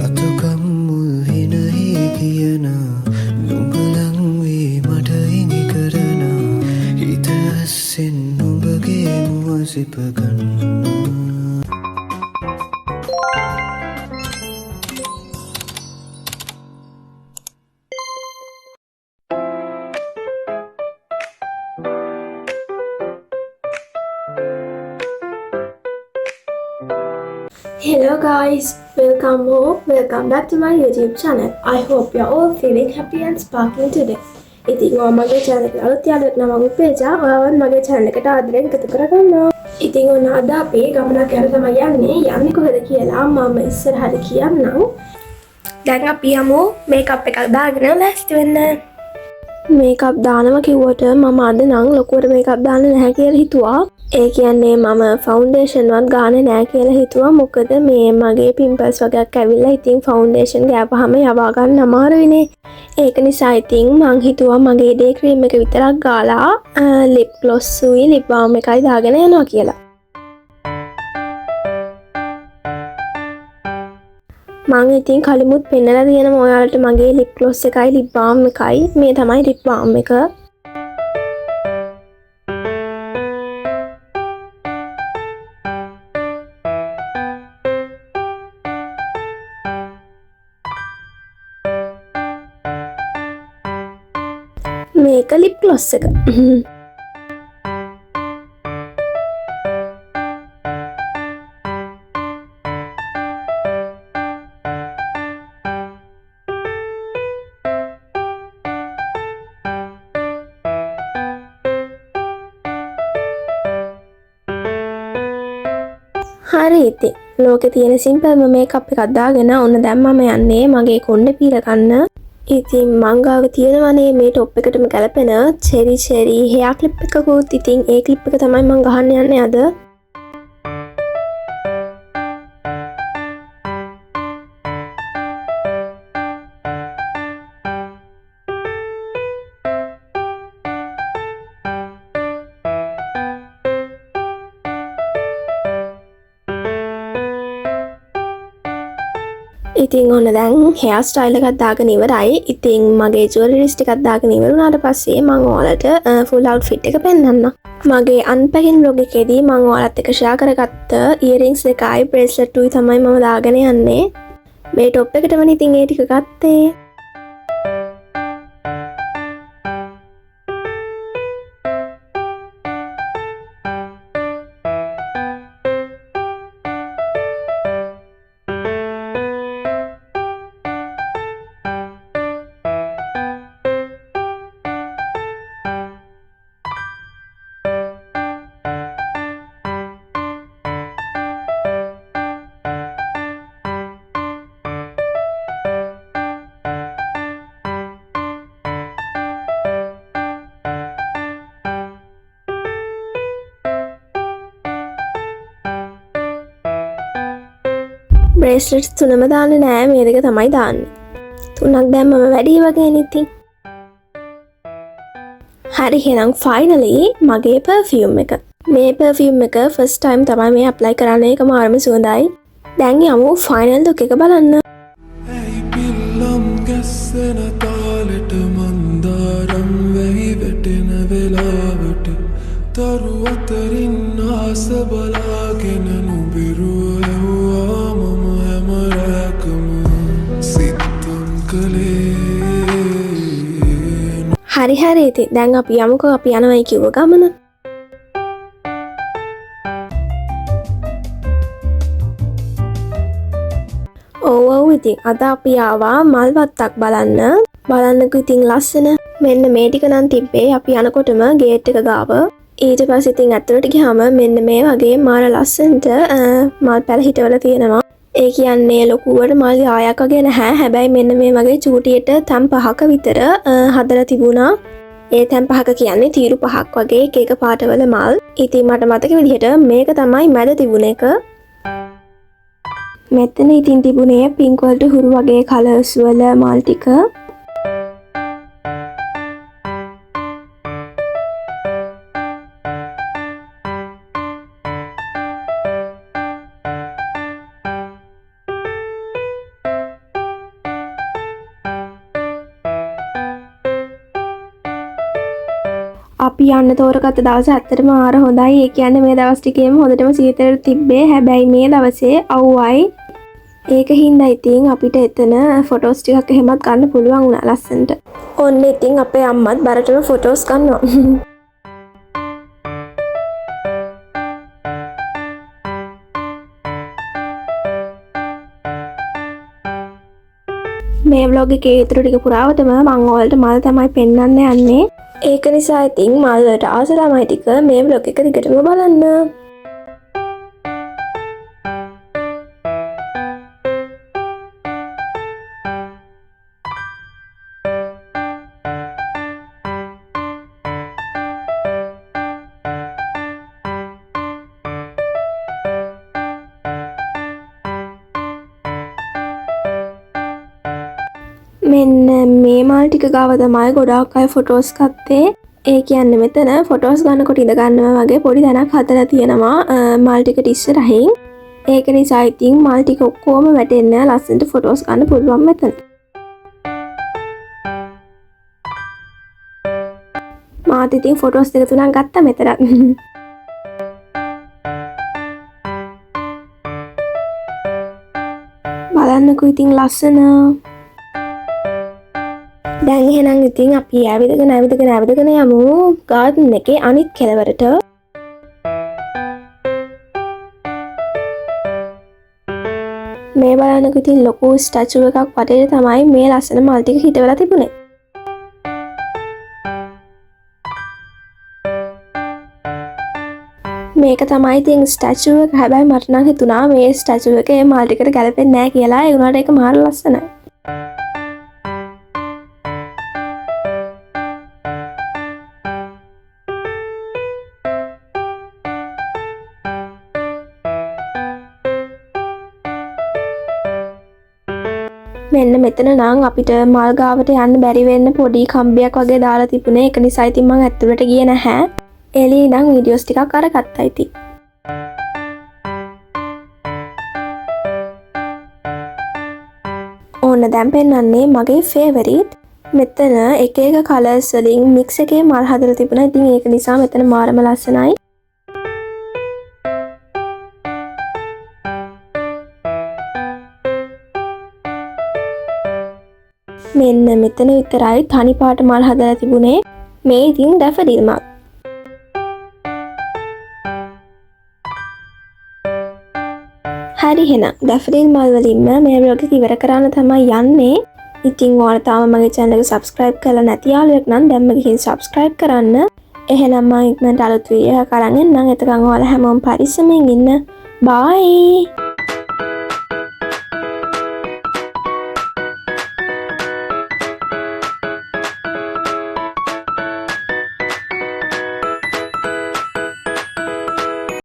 අතුකම් මුල් හිනහි කියන නුඹලං වී මට හිඟි කරන හිත අස්සෙන් නුඹගේ මුව සිප ගන්නා Hello guys, welcome back to my YouTube channel. I hope you're all feeling happy and sparkling today. ඉතින් ඔයා මගේ channel එකට අලුත් යාළුවෙක් නම් මම උපේජා. ඔයාවත් මගේ channel එකට ආදරෙන් එකතු කරගන්නවා. ඉතින් ඔන්න අද අපි ගමනක් යන තමයි යන්නේ කොහෙද කියලා මම ඉස්සරහට කියන්නම්. දැන් අපි යමු මේකප් එකක් දාගෙන ලෑස්ති වෙන්න. මේකප් දානවා කිව්වට මම අද නම් ලොකුවට මේකප් දාන්න නැහැ කියලා හිතුවා. ඒ කියන්නේ මම ෆවුන්ඩේෂන් වත් ගානේ නැහැ කියලා හිතුවා. මොකද මේ මගේ පිම්පල්ස් වගේක් ඇවිල්ලා ඉතින් ෆවුන්ඩේෂන් ගෑපුවාම යවා ගන්න අමාරුයිනේ. ඒක නිසා ඉතින් මං හිතුවා මගේ ඩේ ක්‍රීම් එක විතරක් ගාලා ලිප් ග්ලොස් උයි ලිප් බාම් එකයි දාගෙන යනවා කියලා. මං ඉතින් කලිමුත් පෙන්නලා තියෙනවා ඔයාලට මගේ ලිප් ග්ලොස් එකයි ලිප් බාම් එකයි. මේ තමයි ලිප් බාම් එක. මේක ලිප් ග්ලොස් එක. හරි ඉතින් ලෝකේ තියෙන සිම්පල්ම මේකප් එකක් දාගෙන ඔන්න දැන් මම යන්නේ මගේ කොණ්ඩේ පීර ගන්න. ඉතින් මංගාව තියෙනවනේ මේ ටොප් එකටම ගැලපෙන චෙරි හෙයා ක්ලිප් එකකුත්. ඉතින් ඒ ක්ලිප් එක තමයි මං ගහන්න යන්නේ අද. ඉතින් ඔන්න දැන් හෙයා ස්ටයිල් එකක් දාගෙන ඉවරයි. ඉතින් මගේ ජුවලරිස් ටිකක් දාගෙන ඉවර වුණාට පස්සේ මම ඔයාලට ෆුල් අවුට්ෆිට් එක පෙන්නන්නම්. මගේ අන්පැකින් බ්ලොග් එකේදී මම ඔයාලත් එක්ක ෂෙයා කරගත්ත ඉයරින්ග්ස් එකයි බ්‍රේස්ලට් උයි තමයි මම දාගෙන යන්නේ. මේ টොප් එකටම ඉතින් ඒ ටික ගත්තේ. බ්‍රේස්ලට්ස් තුනම දාන්නේ නෑ, මේ දෙක තමයි දාන්නේ. තුනක් දැම්මම වැඩි වගේ නිතින්. හරි එහෙනම් ෆයිනලි මගේ පර්ෆියුම් එක. මේ පර්ෆියුම් එක ෆස්ට් ටයිම් තමයි මේ ඇප්ලයි කරන්නේ. ඒක මාරම සුවඳයි. දැන් යමු ෆයිනල් ලුක් එක බලන්න. ඇයි පිල්ලම් ගැස්සෙන තාලෙට මන්දාරම් වෙහි වැටෙන වෙලාවට තරු අතරින් ආස බලාගෙන නුඹිරුව ඇහුවා මම හැම රැකම සිතම් කළේ. හරි ඉතින් දැන් අපි යමුකෝ අපි යනවයි කිව්ව ගමන. ඔව් ඉතින් අද අපි ආවා මල් වත්තක් බලන්නකෝ ඉතින් ලස්සන. මෙන්න මේ ටික නම් තිබ්බේ අපි යනකොටම ගේට් එක ගාව. ඊට පස්සේ ඉතින් ඇතුළට ගියාම මෙන්න මේ වගේ මාර ලස්සනට මල් පැල හිටවල තියෙනවා. ඒ කියන්නේ ලොකුවට මල් ආයක් වගේ නැහැ. හැබැයි මෙන්න මේ වගේ චූටියට තැන් 5ක විතර හදලා තිබුණා. ඒ තැන් 5ක කියන්නේ තීරු 5ක් වගේ එක එක පාටවල මල්. ඉතින් මට මතක විදිහට මේක තමයි මැද තිබුණ එක. මෙතන ඉතින් තිබුණේ පින්ක් වලට හුරු වගේ කලර්ස් වල මල් ටික. අපි යන්න තෝරගත්ත දවස ඇත්තටම ආර හොඳයි. ඒ කියන්නේ මේ දවස් ටිකේම හොඳටම සීතල තිබ්බේ. හැබැයි මේ දවසේ අවුවයි. ඒක හින්දා ඉතින් අපිට එතන ෆොටෝස් ටිකක් එහෙමත් ගන්න පුළුවන් වුණා ලස්සනට. ඔන්න ඉතින් අපේ අම්මත් බරටම ෆොටෝස් ගන්නවා. මේ vlog එකේ ඊටු ටික පුරාවටම මම ඔයාලට මල් තමයි පෙන්වන්න යන්නේ. ඒක නිසා ඉතින් මල් වලට ආස ළමයි ටික මේ vlog එක දිගටම බලන්න. මෙන්න මේ මල් ටික ගාව තමයි ගොඩාක් අය ෆොටෝස් ගත්තේ. ඒ කියන්නේ මෙතන ෆොටෝස් ගන්නකොට ඉඳ ගන්නවා වගේ පොඩි තැනක් හදලා තියෙනවා මල් ටිකට ඉස්සරහින්. ඒක නිසා ඉතින් මල් ටික ඔක්කොම වැටෙන්න ලස්සනට ෆොටෝස් ගන්න පුළුවන් මෙතන. මාත් ඉතින් ෆොටෝස් දෙක තුනක් ගත්තා මෙතන. බලන්නකෝ ඉතින් ලස්සන. දැන් එහෙනම් ඉතින් අපි ඇවිදගෙන යමු ගාඩන් එකේ අනිත් කෙළවරට. මේ බලන්නකෝ ඉතින් ලොකු ස්ටැචු එකක් වටේට තමයි මේ ලස්සන මල් ටික හිටවලා තිබුණේ. මේක තමයි ඉතින් ස්ටැචු එක. හැබැයි මට නම් හිතුණා මේ ස්ටැචු එක මේ මල් ටිකට ගැලපෙන්නේ නැහැ කියලා. ඒ වුණාට ඒක මාර ලස්සනයි. මෙන්න මෙතන නම් අපිට මල් ගාවට යන්න බැරි වෙන්න පොඩි කම්බියක් වගේ දාලා තිබුණේ. ඒක නිසා ඉතින් මම ඇතුළට ගියේ නැහැ. එළියේ ඉඳන් වීඩියෝස් ටිකක් අරගත්තා ඉතින්. ඕන දැන් පෙන්නන්නේ මගේ ෆේවරිට්. මෙතන එක එක කලර්ස් වලින් මික්ස් එකේ මල් හදලා තිබුණා. ඉතින් ඒක නිසා මෙතන මාරම ලස්සනයි. මෙන්න මෙතන විතරයි තනි පාට මල් හදලා තිබුණේ. මේ ඉතින් ඩැෆඩිල් මල්. හරි එහෙනම් ඩැෆඩිල් මල් වලින්ම මේ vlog එක ඉවර කරන්න තමයි යන්නේ. ඉතින් ඔයාලා තාම මගේ channel එක subscribe කරලා නැති යාළුවෙක් නම් දැන්ම ගිහින් subscribe කරන්න. එහෙනම් මම ඉක්මනට අලුත් වීඩියෝ එකක් අරන් එන්නම්. එතකන් ඔයාලා හැමෝම පරිස්සමෙන් ඉන්න. bye.